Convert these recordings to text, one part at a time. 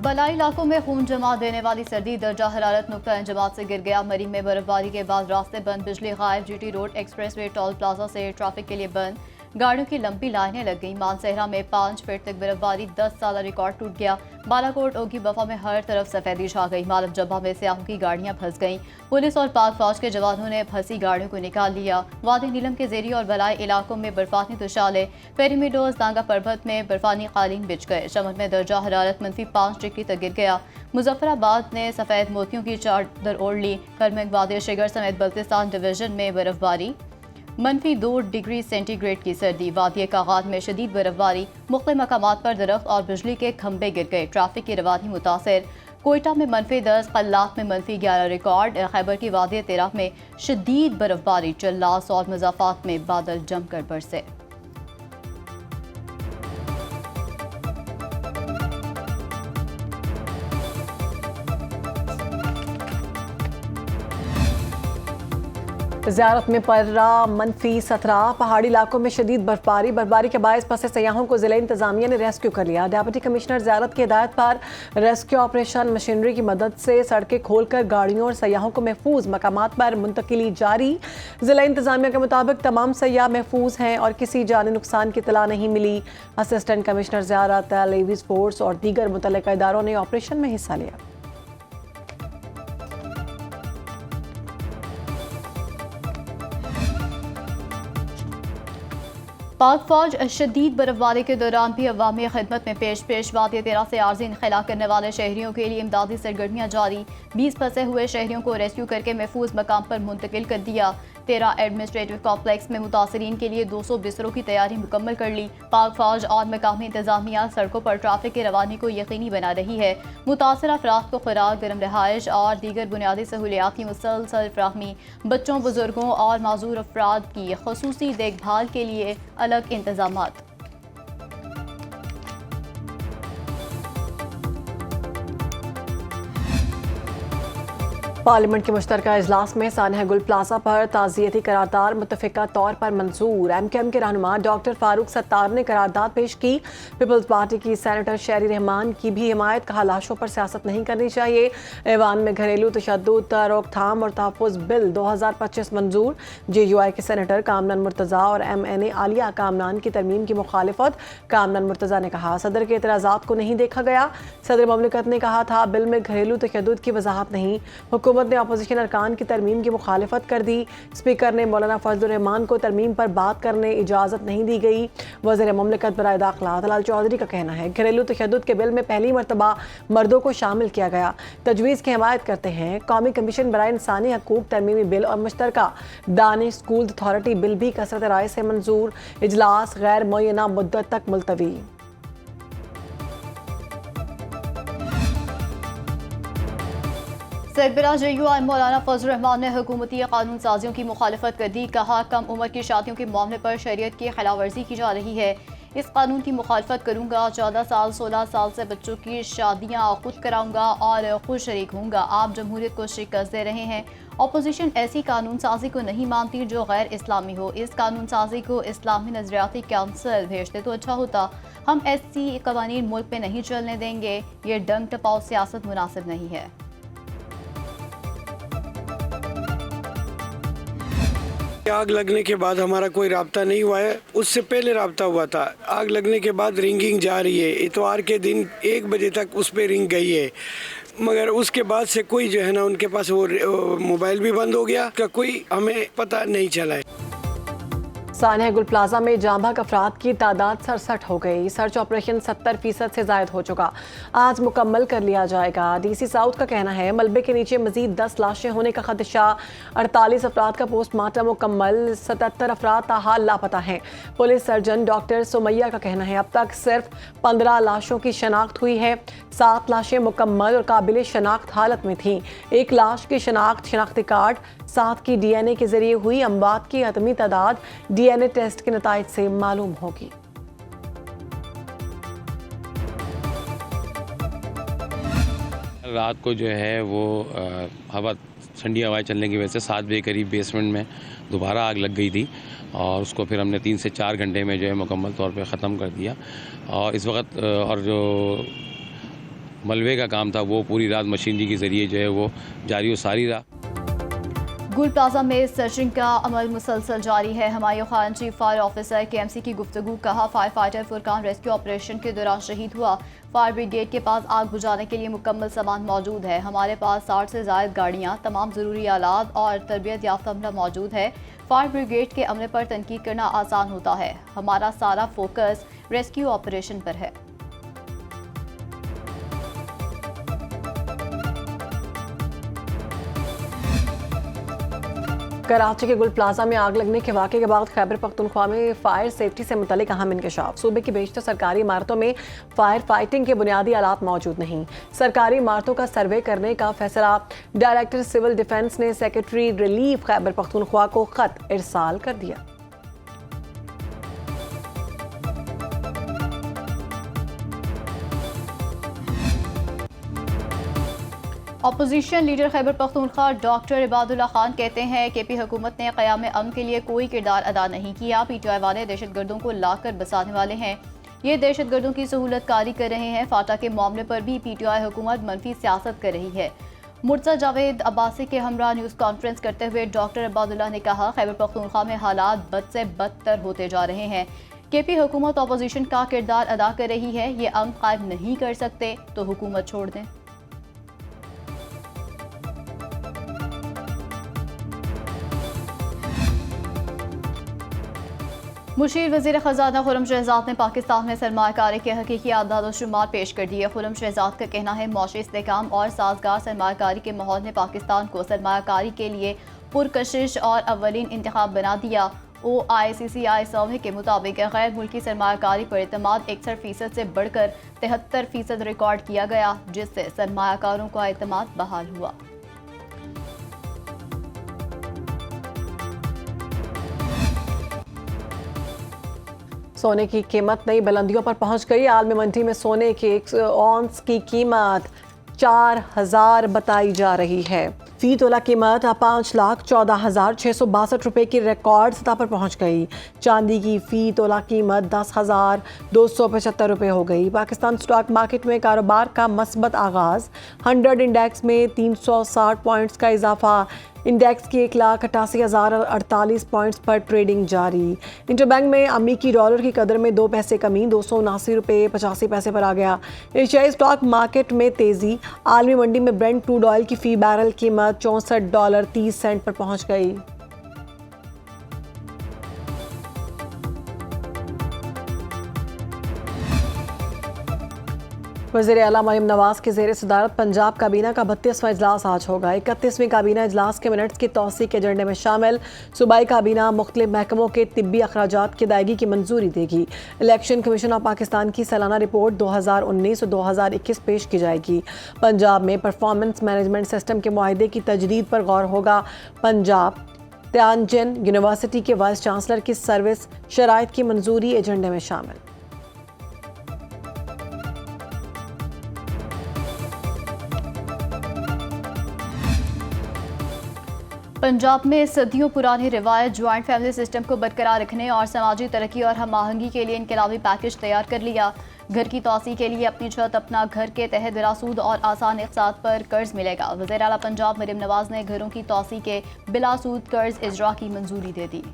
बलाई इलाकों में खून जमा देने वाली सर्दी दर्जा हरारत नुक्ता इंजमात से गिर गया। मरी में बर्फबारी के बाद रास्ते बंद, बिजली गायब, GT road expressway toll plaza से ट्रैफिक के लिए बंद, गाड़ियों की लंबी लाइनें लग गई। मानसहरा में 5 फीट तक बर्फबारी, 10 साल रिकॉर्ड टूट गया। बालाकोट ओगी बफा में हर तरफ सफेदी छा गई। मालव जब्बा में सयाहों की गाड़ियां फंस गईं। पुलिस और पाक फौज के जवानों ने फंसी गाड़ियों को निकाल लिया। वादी नीलम के जेरी और बलाई इलाकों में बर्फानी तुशाले, फेरी मेडोज, दांगा पर्वत में बर्फानी कालीन बिछ गए। शमर में दर्जा हरारत -5 डिग्री तक गिर गया। मुजफ्फराबाद ने सफेद मोतियों की चादर ओढ़ ली। करमग, वादी शिगर समेत बल्तिस्तान डिवीजन में बर्फबारी, -2 डिग्री सेंटीग्रेड की सर्दी। वादी कागात में शदीद बर्फबारी, मुख्तलिफ मकामात पर दरख्त और बिजली के खंभे गिर गए। ट्रैफिक की रवानी मुतासर। कोयटा में -10, कल्लात में -11 रिकॉर्ड। खैबर की वादी तेराह में शदीद बर्फबारी, चल्लास और मुज़ाफ़ात में बादल जमकर बरसे। ज़ियारत में पर्रा -17। पहाड़ी इलाकों में शदीद बर्फबारी के बायस फंसे सयाहों को ज़िला इंतजामिया ने रेस्क्यू कर लिया। डिप्टी कमिश्नर ज़ियारत की हिदायत पर रेस्क्यू ऑपरेशन, मशीनरी की मदद से सड़कें खोलकर गाड़ियों और सयाहों को महफूज मकामात पर मुंतकिली जारी। ज़िला इंतजामिया के मुताबिक तमाम सयाह महफूज हैं और किसी जानी नुकसान की इत्तला नहीं मिली। असिस्टेंट कमिश्नर ज़ियारत, लेविस फोर्स और दीगर मुतल्लिका इदारों ने ऑपरेशन में हिस्सा लिया। पाक फौज शदीद बर्फबारी के दौरान भी अवामी खिदमत में पेश वादी तेराह से आर्जी इनखला करने वाले शहरियों के लिए इमदादी सरगर्मियाँ जारी। 20 फंसे हुए शहरियों को रेस्क्यू करके महफूज मकाम पर मुंतकिल कर दिया। 13 एडमिनिस्ट्रेटिव कॉम्प्लेक्स में मुतासरीन के लिए 200 बिस्तरों की तैयारी मुकम्मल कर ली। पाक फौज और मकामी इंतजामिया सड़कों पर ट्रैफिक की रवानी को यकीनी बना रही है। मुतासर अफराद को खुराक, गर्म रहायश और दीगर बुनियादी सहूलियात की मुसलसल फ्राहमी, बच्चों, बुजुर्गों और माजूर अफराद की खसूसी देखभाल के लिए अलग इंतजामात। पार्लियामेंट के मुश्तरका इजलास में सानिया गुल प्लाजा पर ताज़ियती करारदाद मुतफ़िका तौर पर मंजूर। MKM के रहनुमा डॉक्टर फारूक सत्तार ने करारदाद पेश की। पीपल्स पार्टी की सेनेटर शेरी रहमान की भी हिमायत, कहा लाशों पर सियासत नहीं करनी चाहिए। ऐवान में घरेलू तशद्दुद, रोकथाम और तहफ़्फ़ुज़ बिल 2025 मंजूर। JUI के सेनेटर कामरान मुर्तज़ा और MNA आलिया कामरान की तरमीम की मुखालिफत। कामरान मुर्तज़ा ने कहा सदर के एतराज़ात को नहीं देखा गया। सदर ममलिकत ने कहा था बिल में घरेलू तशद्दुद की वजाहत नहीं। हुकूमत ने अपोजिशन अरकान की तरमीम की मुखालिफत कर दी। स्पीकर ने मौलाना फजलुर रहमान को तरमीम पर बात करने इजाज़त नहीं दी गई। वज़ीर ममलिकत बराए दाखिला तलाल चौधरी का कहना है घरेलू तशद्दुद के बिल में पहली मरतबा मर्दों को शामिल किया गया। तजवीज़ की हिमायत करते हैं। कौमी कमीशन बराए इंसानी हकूक़ तरमीमी बिल और मुश्तरका दानिश स्कूल अथॉरिटी बिल भी कसरत राय से मंजूर। इजलास गैर मुअय्यना मुद्दत तक मुलतवी। सरबराह JUI मौलाना फजलुर रहमान ने हुकूमती कानून साजियों की मुखालिफत कर दी। कहा कम उम्र की शादियों के मामले पर शरीयत की खिलाफ वर्जी की जा रही है। इस कानून की मुखालिफत करूंगा। 14 साल 16 साल से बच्चों की शादियां खुद कराऊंगा और खुद शरीक हूँगा। आप जमहूरियत को शिकस्त दे रहे हैं। अपोजिशन ऐसी कानून साजी को नहीं मानती जो गैर इस्लामी हो। इस कानून साजी को इस्लामी नजरियाती काउंसिल भेजते तो अच्छा होता। हम ऐसी कवानीन मुल्क में नहीं चलने देंगे। ये डंग टपाव सियासत मुनासिब नहीं है। आग लगने के बाद हमारा कोई राब्ता नहीं हुआ है। उससे पहले राब्ता हुआ था। आग लगने के बाद रिंगिंग जा रही है। इतवार के दिन 1 बजे तक उस पर रिंग गई है, मगर उसके बाद से कोई जो है ना उनके पास वो मोबाइल भी बंद हो गया का कोई हमें पता नहीं चला है। सानिया गुल प्लाजा में जाँ भाग अफराद की तादाद 67 हो गई। सर्च ऑपरेशन 70% से ज़ायद हो चुका। आज मुकम्मल कर लिया जाएगा। DC साउथ का कहना है मलबे के नीचे मजीद 10 लाशें होने का खदशा। 48 अफराद का पोस्टमार्टम मुकम्मल, 77 अफराद ताहाल लापता हैं। पुलिस सर्जन डॉक्टर सुमैया का कहना है अब तक सिर्फ 15 लाशों की शनाख्त हुई है। 7 लाशें मुकम्मल और काबिल शनाख्त हालत में थीं। 1 लाश की शनाख्ती कार्ड, 7 की DNA के जरिए हुई। अमवात की हतमी तादाद DNA टेस्ट के नताइज से मालूम होगी। रात को जो है वो हवा ठंडी हवाएं चलने की वजह से 7 बजे करीब बेसमेंट में दोबारा आग लग गई थी और उसको फिर हमने 3 से 4 घंटे में जो है मुकम्मल तौर पे ख़त्म कर दिया। और इस वक्त और जो मलबे का काम था वो पूरी रात मशीनरी के ज़रिए जो है वो जारी व सारी रहा। गुल प्लाजा में सर्चिंग का अमल मुसलसल जारी है। Humayun Khan chief fire officer KMC की गुफ्तगू। कहा fire fighter Furqan rescue operation के दौरान शहीद हुआ। फायर ब्रिगेड के पास आग बुझाने के लिए मुकम्मल सामान मौजूद है। हमारे पास 60 से ज़ायद गाड़ियाँ, तमाम ज़रूरी आलात और तरबियत याफ्ता अमला मौजूद है। फायर ब्रिगेड के अमले पर तनकीद करना आसान होता है। हमारा सारा फोकस रेस्क्यू ऑपरेशन पर है। कराची के गुल प्लाजा में आग लगने के वाक़े के बाद खैबर पख्तूनख्वा में फायर सेफ्टी से मुतल्लिक अहम इंकशाफ। सूबे की बेशतर सरकारी इमारतों में फायर फाइटिंग के बुनियादी आलात मौजूद नहीं। सरकारी इमारतों का सर्वे करने का फैसला। डायरेक्टर सिविल डिफेंस ने सेक्रेटरी रिलीफ खैबर पख्तूनख्वा को खत इरसाल कर दिया। Opposition leader Khyber Pakhtunkhwa doctor Ibadullah Khan कहते हैं KP हुकूमत ने क़याम अमन के लिए कोई किरदार अदा नहीं किया। PTI वाले दहशतगर्दों को लाकर बसाने वाले हैं। ये दहशतगर्दों की सहूलत कारी कर रहे हैं। फाटा के मामले पर भी PTI हुकूमत मनफी सियासत कर रही है। मुर्तज़ा जावेद अब्बासी के हमरा न्यूज़ कॉन्फ्रेंस करते हुए डॉक्टर इबादुल्ला ने कहा खैबर पख्तूनख्वा में हालात बद से बदतर होते जा रहे हैं। KP हुकूमत अपोजिशन का किरदार अदा कर रही है। ये अमन कायम नहीं कर सकते तो हुकूमत छोड़ दें। मुशीर वज़ीर ख़ज़ाना खुर्रम शहजाद ने पाकिस्तान में सरमायाकारी के हकीकी आदाद-ओ-शुमार पेश कर दिए। खुर्रम शहजाद का कहना है मौशी इस्तेहकाम और साजगार सरमायाकारी के माहौल ने पाकिस्तान को सरमायाकारी के लिए पुरकशिश और अव्वलीन इंतखाब बना दिया। OICCI सर्वे के मुताबिक गैर मुल्की सरमायाकारी पर एतमाद 61% से बढ़कर 73% रिकॉर्ड किया गया, जिससे सरमायाकारों का एतमाद बहाल हुआ। सोने की कीमत नई बुलंदियों पर पहुंच गई। आलमी मंडी में सोने की 1 औंस की कीमत 4,000 बताई जा रही है। फी तोला कीमत 5,14,662 रुपए की रिकॉर्ड सतह पर पहुंच गई। चांदी की फी तोला कीमत 10,275 रुपए हो गई। पाकिस्तान स्टॉक मार्केट में कारोबार का मस्बत आगाज। 100 इंडेक्स में 360 पॉइंट्स का इजाफा। इंडेक्स की 1,88,048 पॉइंट्स पर ट्रेडिंग जारी। इंटरबैंक में अमेरिकी डॉलर की कदर में 2 पैसे कमी, 279 रुपए 85 पैसे पर आ गया। एशियाई स्टॉक मार्केट में तेजी। आलमी मंडी में ब्रेंट क्रूड ऑयल की फी बैरल कीमत $64.30 पर पहुंच गई। वज़ीर आला मरीम नवाज के ज़ेर सदारत पंजाब काबीना का 32वां इजलास आज होगा। 31वें काबीना इजलास के मिनट्स की तौसीक के एजेंडे में शामिल। सूबाई काबीना मुख्तलिफ महकमों के तिब्बी अखराजात की अदायगी की मंजूरी देगी। इलेक्शन कमीशन ऑफ पाकिस्तान की सालाना रिपोर्ट 2019 और 2021 पेश की जाएगी। पंजाब में परफॉर्मेंस मैनेजमेंट सिस्टम के मुआहदे की तजदीद पर गौर होगा। पंजाब त्यानजिन यूनिवर्सिटी के वाइस चांसलर की सर्विस शराइत की मंजूरी एजेंडे में शामिल। पंजाब में सदियों पुरानी रिवायत ज्वाइंट फैमिली सिस्टम को बरकरार रखने और समाजी तरक्की और हम आहंगी के लिए इनकलाबी पैकेज तैयार कर लिया। घर की तोसी के लिए अपनी छत अपना घर के तहत बिला सूद और आसान इक़्तिसाद पर कर्ज मिलेगा। वज़ीर आला पंजाब मरीम नवाज ने घरों की तोसी के बिला सूद कर्ज इजरा की मंजूरी दे दी।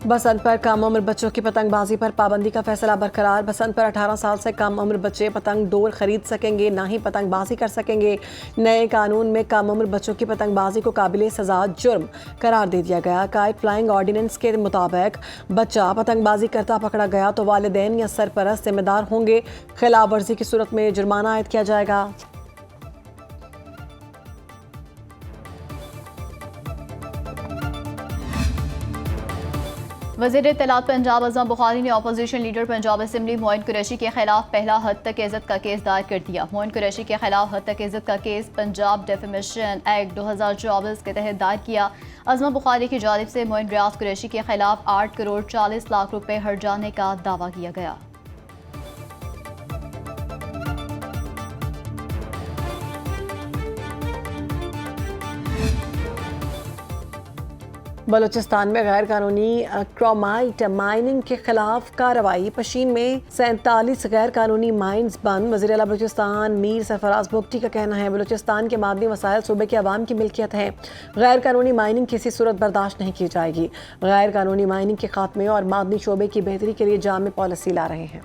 बसंत पर कम उम्र बच्चों की पतंगबाजी पर पाबंदी का फैसला बरकरार। बसंत पर 18 साल से कम उम्र बच्चे पतंग डोर खरीद सकेंगे, ना ही पतंगबाजी कर सकेंगे। नए कानून में कम उम्र बच्चों की पतंगबाजी को काबिल सजा जुर्म करार दे दिया गया। काइट फ्लाइंग ऑर्डिनेंस के मुताबिक बच्चा पतंगबाजी करता पकड़ा गया तो वालिदैन या सरपरस्त जिम्मेदार होंगे। खिलाफ वर्जी की सूरत में जुर्माना आयद किया जाएगा। वज़ीर इत्तलात पंजाब अज़म बुखारी ने opposition leader Punjab assembly Moin Qureshi के खिलाफ पहला हद तक इज़्ज़त का केस दायर कर दिया। मोइन कुरैशी के खिलाफ हद तक इज़्ज़त का केस पंजाब डेफेमेशन एक्ट 2024 के तहत दायर किया। अज़म बुखारी की जानिब से मोइन रियाज कुरैशी के खिलाफ 8 करोड़ 40 लाख रुपए हट जाने का दावा किया गया। बलूचिस्तान में गैर कानूनी क्रोमाइट माइनिंग के खिलाफ कार्रवाई। पशीन में 47 गैर कानूनी माइन्स बंद। वज़ीर आला बलूचिस्तान मीर सरफराज बुगटी का कहना है बलूचिस्तान के मादनी वसाइल सूबे के अवाम की मिल्कियत है। गैर कानूनी माइनिंग किसी सूरत बर्दाश्त नहीं की जाएगी। गैर कानूनी माइनिंग के खात्मे और मादनी शोबे की बेहतरी के लिए जामे पॉलिसी ला रहे हैं।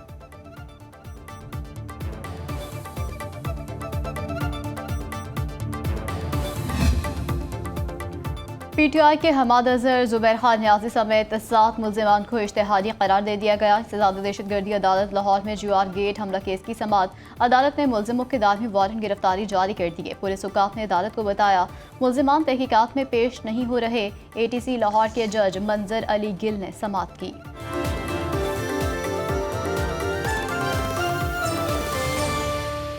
PTI के हमाद अजहर, जुबैर खान न्याजी समेत 7 मुल्ज़िमान को इश्तिहादी करार दे दिया गया। इस्तेज़ाद दहशतगर्दी अदालत लाहौर में GR गेट हमला केस की समाअत। अदालत ने मुल्ज़िमों के दायर वारंट गिरफ्तारी जारी कर दी है। पुलिस हुकाम ने अदालत को बताया मुल्ज़िमान तहकीकात में पेश नहीं हो रहे। ATC लाहौर के जज मंजर अली गिल ने समाअत की।